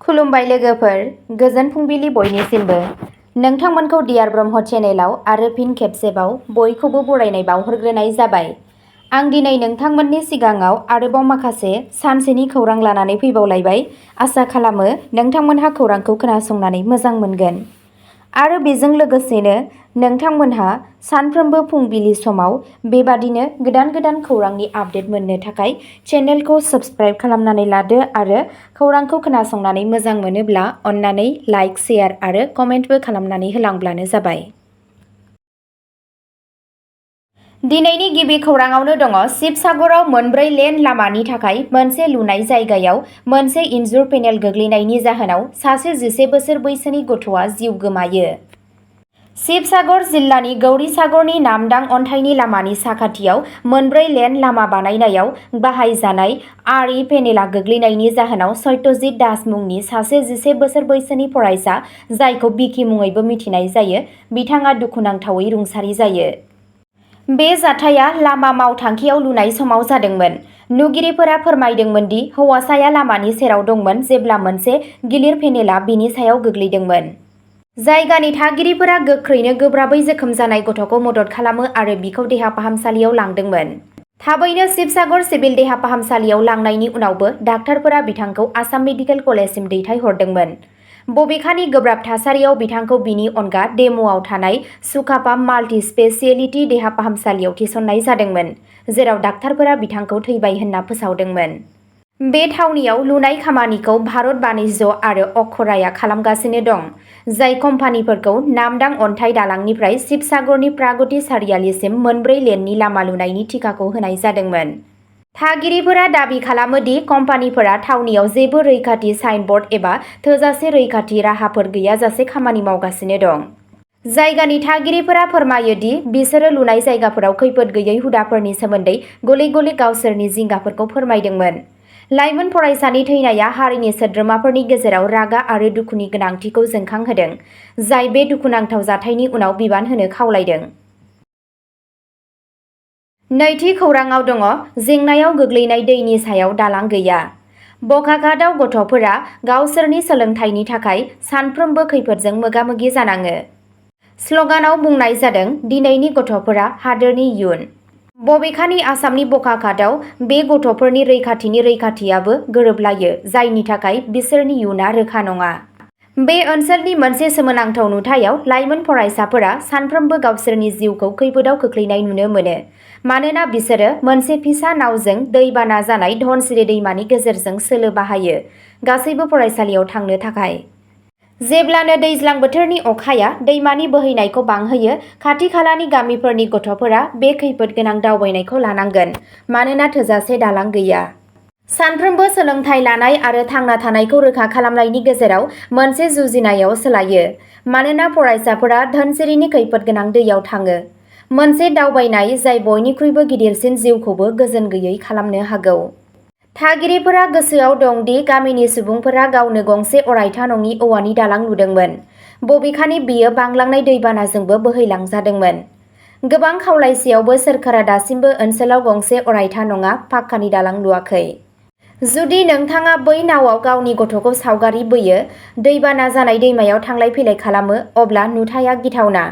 खुलुमबाय लोगोफोर, गोजोन फुंबिलि बयनिसिमबो। नोंथांमोनखौ डियार ब्रह्म चेनेलाव आरो फिन खेबसेबाव बयखौबो बरायनाय बावहरग्रोनाय जाबाय। आं दिनै नोंथांमोननि सिगाङाव आरोबाव माखासे सानसेनि खौरां लानानै फैबावलायबाय। आसा खालामो नोंथांमोनहा खौरांखौ खोनासंनानै मोजां मोनगोन। आरो बेजों लोगोसेनो नोंथांमोनहा सानफ्रोमबो फुंबिलि समाव बेबादिनो गोदान गोदान खौरांनि आपडेट मोननो थाखाय चेनेलखौ साबस्क्राइब खालामनानै लादो आरो खौरांखौ खोनासंनानै मोजां मोनोब्ला अन्नानै लाइक, शेयार आरो कमेन्टबो खालामनानै होलांब्लानो जाबाय। दिनैनि गिबि खौराङावनो दङ शिबसागराव मोनब्रै लेन लामानि थाखाय मोनसे लुनाय जायगायाव मोनसे इनजुर पेनेल गोग्लैनायनि जाहोनाव सासे 11 बोसोर बैसोनि गथ'आ जिउ गोमायो। शिबसागर जिल्लानि गौरीसागरनि नामदां अन्थाइनि लामानि साखाथियाव मोनब्रै लेन लामा बानायनायाव बाहायजानाय आरइ पेनेला गोग्लैनायनि जाहोनाव सत्यजित दास मुंनि सासे 11 बोसोर बैसोनि फरायसा, जायखौ बिकि मुङैबो मिथिनाय जायो, बिथाङा दुखुनांथावै रुंसारि जायो। बे जाथाया लामा मावथांखियाव लुनाय समाव जादोंमोन। नुगिरिफोरा फोरमायदोंमोन दि हौवासाया लामानि सेराव दंमोन जेब्ला मोनसे गिलिर पेनेला बिनि सायाव गोग्लैदोंमोन। जायगानि थागिरिफोरा गोख्रैनो गोब्राबै जोखोम जानाय गथ'खौ मदद खालामो आरो बिखौ देहा फाहामसालियाव लांदोंमोन। थाबैनो शिबसागर सिभिल देहा फाहामसालियाव लांनायनि उनावबो डाक्टारफोरा बिथांखौ आसाम मेडिकेल कलेजसिम दैथायहरदोंमोन। बबेखानि गोब्राब थासारियाव बिथांखौ बिनि अनगा डेम'आव थानाय सुकापाम माल्टि स्पेशियेलिटि देहा फाहामसालियाव थिसननाय जादोंमोन, जेराव डाक्टारफोरा बिथांखौ थैबाय होनना फोसावदोंमोन। बे थावनियाव लुनाय खामानिखौ भारत बाणिज्य आरो अक्षराया खालामगासिनो दं, जाय कम्पानिफोरखौ नामदां अन्थाइ दालांनिफ्राय शिबसागरनि प्रागति सारियालिसिम मोनब्रै लेननि लामा लुनायनि थिखाखौ होनाय जादोंमोन। थागिरिफोरा दाबि खालामो दि कम्पानिफोरा थावनियाव जेबो रैखाथि साइनबर्ड एबा थोजासे रैखाथि राहाफोर गैयाजासे खामानि मावगासिनो दं। जायगानि थागिरिफोरा फोरमायो दि बिसोरो लुनाय जायगाफोराव खैफोद गैयै हुदाफोरनि सोमोन्दै गले-गले गावसोरनि जिंगाफोरखौ फोरमायदोंमोन। लाइमोन फरायसानि थैनाया हारिनि सोद्रोमाफोरनि गेजेराव रागा आरो दुखुनि गोनांथिखौ जोंखांहोदों, जाय बे दुखुनांथाव जाथायनि उनाव बिबान होनो खावलायदों। नैथि खौराङाव दङ जेंनायाव गोग्लैनाय दैनि सायाव दालां गैया। बकाघाटआव गथ'फोरा गावसोरनि सोलोंथायनि थाखाय सानफ्रोमबो खैफोदजों मोगा-मोगि जानाङो। स्ल'गानाव बुंनाय जादों, दिनैनि गथ'फोरा हादोरनि इयुन। बबेखानि आसामनि बकाघाटआव बे गथ'फोरनि रैखाथिनि रैखाथियाबो गोरोबलायो, जायनि थाखाय बिसोरनि इयुनआ रोखा नङा। बे ओनसोलनि मोनसे सोमोनांथाव नुथायाव लाइमोन फरायसाफोरा सानफ्रोमबो गावसोरनि जिउखौ खैफोदाव खोख्लैनाय नुनो मोनो, मानोना बिसोरो मोनसे फिसा नावजों दैबाना जानाय धनसिरि दैमानि गेजेरजों सोलो बाहायो, गासैबो फरायसालियाव थांनो थाखाय। जेब्लानो दैज्लां बोथोरनि अखाया दैमानि बोहैनायखौ बांहोयो, खाथि-खालानि गामिफोरनि गथ'फोरा बे खैफोद गोनां दावबायनायखौ लानांगोन, मानोना थोजासे दालां गैया। सानफ्रोमबो सोलोंथाय लानाय आरो थांना थानायखौ रोखा खालामनायनि गेजेराव मोनसे जुजिनायाव सोलायो, मानोना फरायसाफोरा धनसिरिनि खैफोद गोनां दैयाव थाङो। मोनसे दावबायनाय जाय बयनिख्रुइबो गिदिरसिन जिउखौबो गोजोन गैयै खालामनो हागौ। थागिरिफोरा गोसोआव दं दि गामिनि सुबुंफोरा गावनो गंसे अरायथा नङि औवानि दालां लुदोंमोन, बबेखानि बेयो बांलांनाय दैबानाजोंबो बोहैलांजादोंमोन। गोबां खावलायसेयावबो सोरखारा दासिमबो ओनसोलाव गंसे अरायथा नङा पाक्कानि दालां लुवाखै। जुदि नोंथाङा बै नावआव गावनि गथ'खौ सावगारि बोयो, दैबाना जानाय दैमायाव थांलाय-फैलाय खालामो, अब्ला नुथाया गिथावना,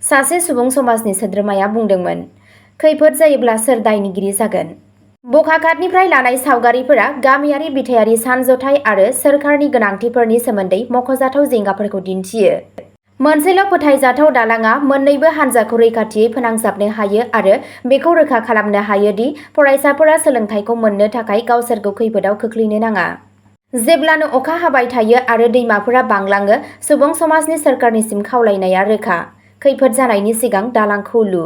सासे सुबुं समाजनि सोद्रोमाया बुंदोंमोन। खैफोद जायोब्ला सोर दायनिगिरि जागोन? बकाघाटनिफ्राय लानाय सावगारिफोरा गामियारि बिथायारि सानज'थाय आरो सोरखारनि गोनांथिफोरनि सोमोन्दै मख'जाथाव जिंगाफोरखौ दिन्थियो। मोनसेल' फोथायजाथाव दालांआ मोन्नैबो हान्जाखौ रैखाथियै फोनांजाबनो हायो आरो बेखौ रोखा खालामनो हायो दि फरायसाफोरा सोलोंथायखौ मोननो थाखाय गावसोरखौ खैफोदाव खोख्लैनो नाङा। जेब्लानो अखा हाबाय थायो आरो दैमाफोरा बांलाङो, सुबुं समाजनि सोरखारनिसिम खावलायनाया रोखा, खैफोद जानायनि सिगां दालांखौ लु।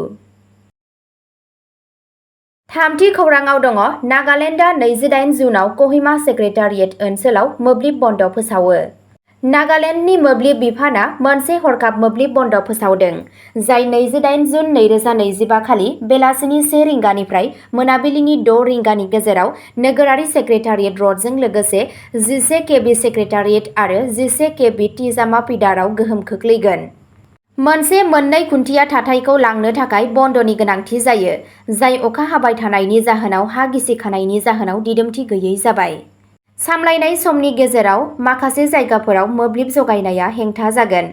थामथि खौराङाव दङ नागालेन्डआ 28 जुनआव कहिमा सेक्रेटारियेट ओनसोलाव मोब्लिब बन्द फोसावो। नागालेन्डनि मोब्लिब बिफानआ मोनसे हरखाब मोब्लिब बन्द फोसावदों, जाय 28 जुन 2025 खालि बेलासिनि 1 रिंगानिफ्राय मोनाबिलिनि 6 रिंगानि गेजेराव नोगोरारि सेक्रेटारियेट र'डजों लोगोसे 11 केबि सेक्रेटारियेट आरो 11 केबि तिजामापीडाराव गोहोम खोख्लैगोन। मोनसे मोननै खुन्थिया थाथायखौ लांनो थाखाय बन्दनि गोनांथि जायो, जाय अखा हाबाय थानायनि जाहोनाव हा गिसिखानायनि जाहोनाव दिदोमथि गैयै जाबाय। सामलायनाय समनि गेजेराव माखासे जायगाफोराव मोब्लिब जगायनाया हेंथा जागोन।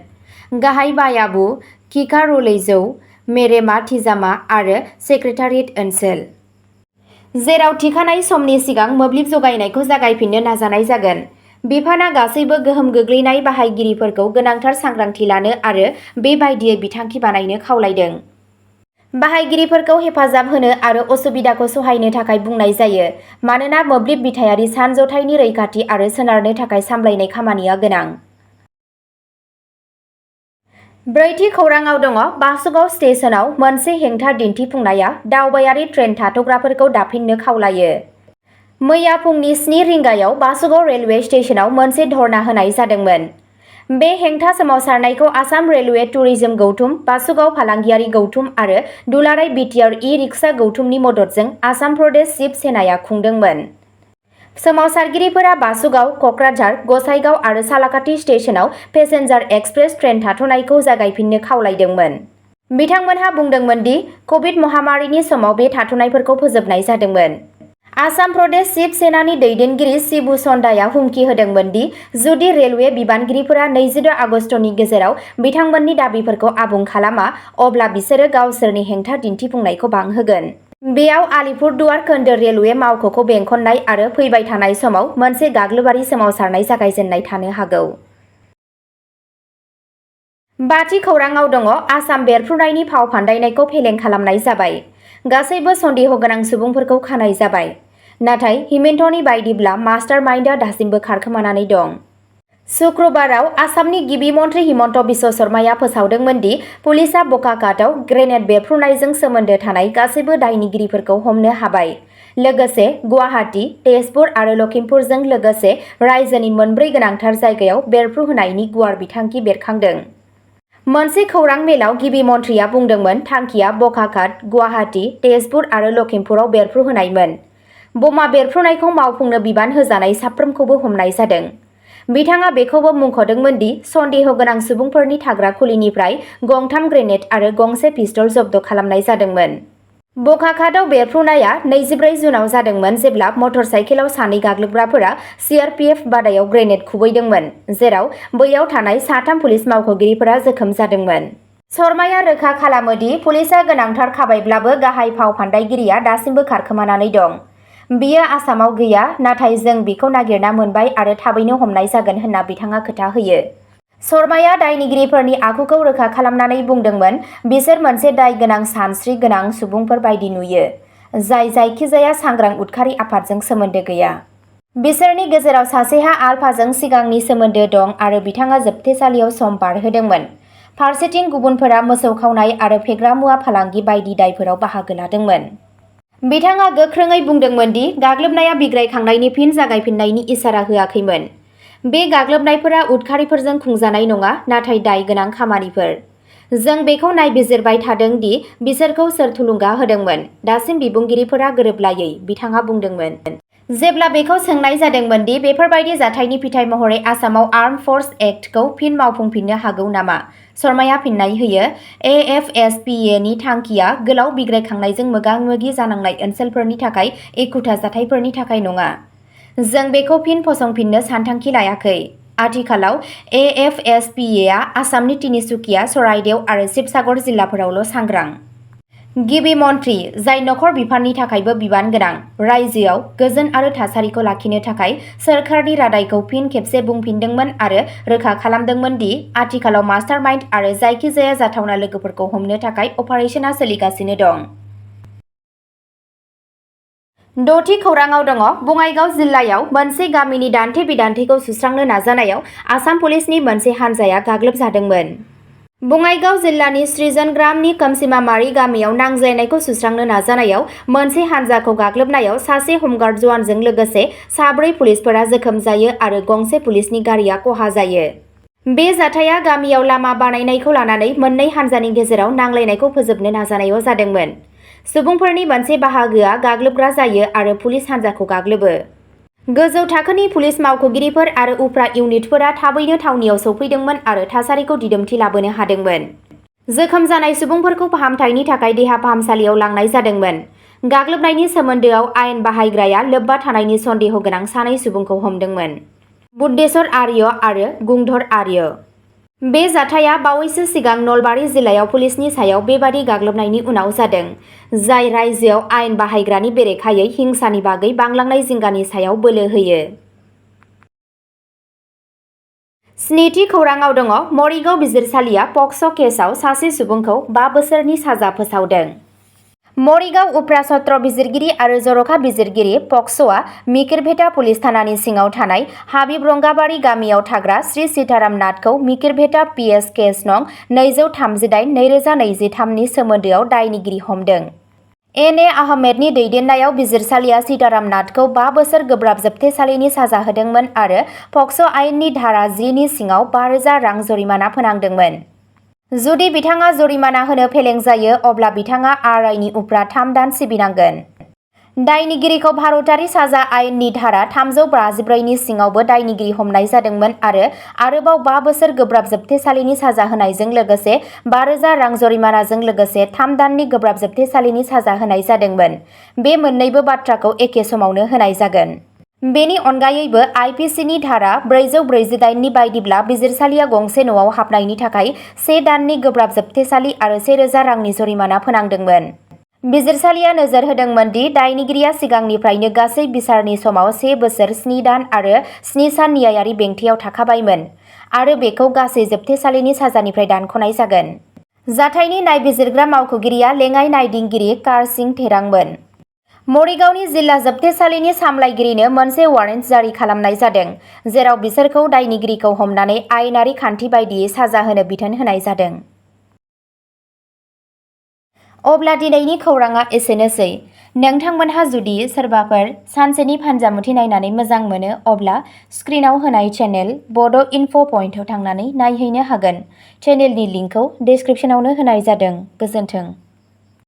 गाहाय बायाबु, किकारुलेजौ, मेरेमा थिजामा आरो सेक्रेटारियेट ओनसोल, जेराव थिखानाय समनि सिगां मोब्लिब जगायनायखौ जागायफिननो नाजानाय जागोन। बिफानआ गासैबो गोहोम गोग्लैनाय बाहायगिरिफोरखौ गोनांथार सांग्रांथि लानो आरो बेबायदियै बिथांखि बानायनो खावलायदों। बाहायगिरिफोरखौ हेफाजाब होनो आरो असुबिदाखौ सहायनो थाखाय बुंनाय जायो, मानोना मोब्लिब बिथायारि सानज'थायनि रैखाथि आरो सोनारनो थाखाय सामलायनाय खामानिया गोनां। ब्रैथि खौरांआव दङ बासुगाव स्टेशनाव मोनसे हेंथा दिन्थिफुंनाया दावबायारि ट्रेन थाथ'ग्राफोरखौ दाफिननो खावलायो। मैया फुंनि 7 रिंगायाव बासुगाव रेलवे स्टेशनाव मोनसे धर्ना होनाय जादोंमोन। बे हेंथा सोमावसारनायखौ आसाम रेलवे टुरिजम गौथुम, बासुगाव फालांगियारि गौथुम आरो दुलाराय बिटिआर ई-रिक्सा गौथुमनि मददजों आसाम प्रदेश शिब सेनाया खुंदोंमोन। सोमावसारगिरिफोरा बासुगाव, कक्राझार, गसाइगाव आरो सालाकाथि स्टेशनाव पेसेन्जार एक्सप्रेस ट्रेन थाथ'नायखौ जागायफिननो खावलायदोंमोन। बिथांमोनहा बुंदोंमोन दि कभिड महामारिनि समाव बे थाथ'नायफोरखौ फोजोबनाय जादोंमोन। आसाम प्रदेश शिब सेनानि दैदेनगिरि शिबु चन्दाया हुमखि होदोंमोन दि जुदि रेलवे बिबानगिरिफोरा 26 आगस्तनि गेजेराव बिथांमोननि दाबिफोरखौ आबुं खालामा, अब्ला बिसोरो गावसोरनि हेंथा दिन्थिफुंनायखौ बांहोगोन। बेयाव आलिपुरदुवार खोन्दो रेलवे मावख'खौ बेंखननाय आरो फैबाय थानाय समाव मोनसे गाग्लोबारि सोमावसारनाय जागायजेननाय थानो हागौ। बाथि खौरांआव दङ आसाम बेरफ्रुनायनि फाव फान्दायनायखौ फेलें खालामनाय जाबाय। गासैबो सन्देह गोनां सुबुंफोरखौ खानाय जाबाय। नाथाय हिमेन्टनि बायदिब्ला मास्टार माइन्डआ दासिमबो खारखोमानानै दं। शुक्रबाराव आसामनि गिबि मन्थ्रि हिमन्त बिश्व शर्माया फोसावदोंमोन दि पुलिसआ बकाघाटआव ग्रेनेड बेरफ्रुनायजों सोमोन्दो थानाय गासैबो दायनिगिरिफोरखौ हमनो हाबाय। लोगोसे गुवाहाटी, तेजपुर आरो लखिमपुरजों लोगोसे रायजोनि मोनब्रै गोनांथार जायगायाव बेरफ्रुहोनायनि गुवार बिथांखि बेरखांदों। मोनसे खौरां मेलाव गिबि मन्थ्रिया बुंदोंमोन थांखिया बकाघाट, गुवाहाटी, तेजपुर आरो लखिमपुराव बेरफ्रुहोनायमोन। बमा बेरफ्रुनायखौ मावफुंनो बिबान होजानाय साफ्रोमखौबो हमनाय जादों। बिथाङा बेखौबो मुंख'दोंमोन दि सन्देह गोनां सुबुंफोरनि थाग्रा खुलिनिफ्राय गंथाम ग्रेनेड आरो गंसे पिस्तल जब्द खालामनाय जादोंमोन। बकाघाटआव बेरफ्रुनाया 24 जुनआव जादोंमोन जेब्ला मटर साइकेलाव सानै गाग्लोबग्राफोरा सीआरपीएफ बादायाव ग्रेनेड खुबैदोंमोन, जेराव बैयाव थानाय 3 पुलिस मावख'गिरिफोरा जोखोम जादोंमोन। शर्माया रोखा खालामो दि पुलिसआ गोनांथार खाबायब्लाबो गाहाय फाव फान्दायगिरिया दासिमबो खारखोमानानै दं। बियो आसामाव गैया, नाथाय जों बिखौ नागिरना मोनबाय आरो थाबैनो हमनाय जागोन होनना बिथाङा खोथा होयो। शर्माया दायनिगिरिफोरनि आखुखौ रोखा खालामनानै बुंदोंमोन बिसोर मोनसे दाय गोनां सानस्रि गोनां सुबुंफोर बायदि नुयो, जाय जायखिजाया सांग्रां उदखारि आफादजों सोमोन्दो गैया। बिसोरनि गेजेराव सासेहा आलफाजों सिगांनि सोमोन्दो दं आरो बिथाङा जोबथेसालियाव सम बारहोदोंमोन। फारसेथिं गुबुनफोरा मोसौ खावनाय आरो फेग्रा मुवा फालांगि बायदि दायफोराव बाहागो लादोंमोन। बिथाङा गोख्रोङै बुंदोंमोन दि गाग्लोबनाया बिग्रायखांनायनि फिन जागायफिन्नायनि इसारा होआखैमोन। बे गाग्लोबनायफोरा उदखारिफोरजों खुंजानाय नङा, नाथाय दाय गोनां खामानिफोर। जों बेखौ नायबिजिरबाय थादों दि बिसोरखौ सोर थुलुंगा होदोंमोन। दासिम बिबुंगिरिफोरा गोरोबलायै, बिथाङा बुंदोंमोन। जेब्ला बेखौ सोंनाय जादोंमोन दि बेफोरबायदि जाथायनि फिथाय महरै आसामाव आर्म फोर्स एक्टखौ फिन मावफुंफिननो हागौ नामा, शर्माया फिन्नाय होयो, एएफएसपीएनि थांखिया गोलाव बिग्रायखांनायजों मोगा-मोगि जानांनाय ओनसोलफोरनि थाखाय एखुथा जाथायफोरनि थाखाय नङा। जों बेखौ फिन फसंफिननो सानथांखि लायाखै। आथिखालाव एएफएसपीएआ आसामनि तिनिसुकिया, चराइदेव आरो शिबसागर जिल्लाफोरावल' सांग्रां। गिबि मन्थ्रि, जाय नखर बिफाननि थाखायबो बिबान गोनां, रायजोआव गोजोन आरो थासारिखौ लाखिनो थाखाय सोरखारनि रादायखौ फिन खेबसे बुंफिनदोंमोन आरो रोखा खालामदोंमोन दि आथिखालाव मास्टारमाइन्ड आरो जायखिजाया जाथावना लोगोफोरखौ हमनो थाखाय अपारेशनआ सोलिगासिनो दं। द'थि खौरांआव दङ बङाइगाव जिल्लायाव मोनसे गामिनि दान्थे-बिदान्थेखौ सुस्रांनो नाजानायाव आसाम पुलिसनि मोनसे हानजाया गाग्लोबजादोंमोन। बङाइगाव जिल्लानि सृजनग्रामनि खोमसिमामारि गामियाव नांज्लायनायखौ सुस्रांनो नाजानायाव मोनसे हानजाखौ गाग्लोबनायाव सासे हमगार्ड जवानजों लोगोसे 4 पुलिसफोरा जोखोम जायो आरो गंसे पुलिसनि गारिआ खहा जायो। बे जाथाया गामियाव लामा बानायनायखौ लानानै मोननै हानजानि गेजेराव नांलायनायखौ फोजोबनो नाजानायाव जादोंमोन। सुबुंफोरनि मोनसे बाहागोआ गाग्लोबग्रा जायो आरो पुलिस हानजाखौ गाग्लोबो। गोजौ थाखोनि पुलिस मावख'गिरिफोर आरो उफ्रा इउनिटफोरा थाबैनो थावनियाव सौफैदोंमोन आरो थासारिखौ दिदोमथि लाबोनो हादोंमोन। जोखोम जानाय सुबुंफोरखौ फाहामथायनि थाखाय देहा फाहामसालियाव लांनाय जादोंमोन। गाग्लोबनायनि सोमोन्दोआव आयेन बाहायग्राया लोब्बा थानायनि सन्देह गोनां सानै सुबुंखौ हमदोंमोन। बुद्धेश्वर आर्य आरो गुंधर आर्य। बे जाथाया बावैसो सिगां नलबारि जिल्लायाव पुलिसनि सायाव बेबादि गाग्लोबनायनि उनाव जादों, जाय रायजोआव आयेन बाहायग्रानि बेरेखायै हिंसानि बागै बांलांनाय जिंगानि सायाव बोलो होयो। स्निथि खौराङाव दङ मरिगाव बिजिरसालिया पक्स' केसआव सासे सुबुंखौ 5 बोसोरनि साजा फोसावदों। मरिगाव उफ्रा सत्र बिजिरगिरि आरो जर'खा बिजिरगिरि पक्स'आ मिकिरभेटा पुलिस थानानि सिङाव थानाय हाबिब रंगाबारि गामियाव थाग्रा श्री सीताराम नाथखौ मिकिरभेटा पिएस केस नं 238/2023 नि सोमोन्दोआव दायनिगिरि हमदों। एन.ए. आहमेदनि दैदेननायाव बिजिरसालिया सीताराम नाथखौ 5 बोसोर गोब्राब जोबथेसालिनि साजा होदोंमोन आरो पक्स' आयेननि धारा 10 नि सिङाव 5,000 रां जरिमाना फोनांदोंमोन। जुदि बिथाङा जरिमाना होनो फेलें जायो अब्ला बिथाङा आरआइनि उफ्रा 3 दान सिबिनांगोन। दायनिगिरिखौ भारतारि साजा आयेननि धारा 354 नि सिङावबो दायनिगिरि हमनाय जादोंमोन आरो आरोबाव 5 बोसोर गोब्राब जोबथेसालिनि साजा होनायजों लोगोसे 5,000 रां जरिमानाजों लोगोसे 3 दाननि गोब्राब जोबथेसालिनि साजा होनाय जादोंमोन। बे मोन्नैबो बाथ्राखौ एखे समावनो होनाय जागोन। बेनि अनगायैबो आइपिसिनि धारा 448 नि बायदिब्ला बिजिरसालिया गंसे न'आव हाबनायनि थाखाय 1 दाननि गोब्राब जोबथेसालि आरो 1,000 रांनि जरिमाना फोनांदोंमोन। बिजिरसालिया नोजोर होदोंमोन दि दायनिगिरिया सिगांनिफ्रायनो गासै बिसारनि समाव 1 बोसोर 7 दान आरो 7 सान न्यायारि बेंथियाव थाखाबायमोन आरो बेखौ गासै जोबथेसालिनि साजानिफ्राय दानख'नाय जागोन। जाथायनि नायबिजिरग्रा मावख'गिरिया लेङाइ नायदिंगिरि कारसिं थेरांमोन। मरिगावनि जिल्ला जोबथेसालिनि सामलायगिरिनो मोनसे वारेन्ट जारि खालामनाय जादों, जेराव बिसोरखौ दायनिगिरिखौ हमनानै आयेनारि खान्थि बायदियै साजा होनो बिथोन होनाय जादों। अब्ला दिनैनि खौराङा एसेनोसै। नोंथांमोनहा जुदि सोरबाफोर सानसेनि फानजामुथि नायनानै मोजां मोनो अब्ला स्क्रिनाव होनाय चेनेल बड' इनफ' पइन्टआव थांनानै नायहैनो हागोन। चेनेलनि लिंकखौ डिस्क्रिप्शनावनो होनाय जादों। गोजोन्थों।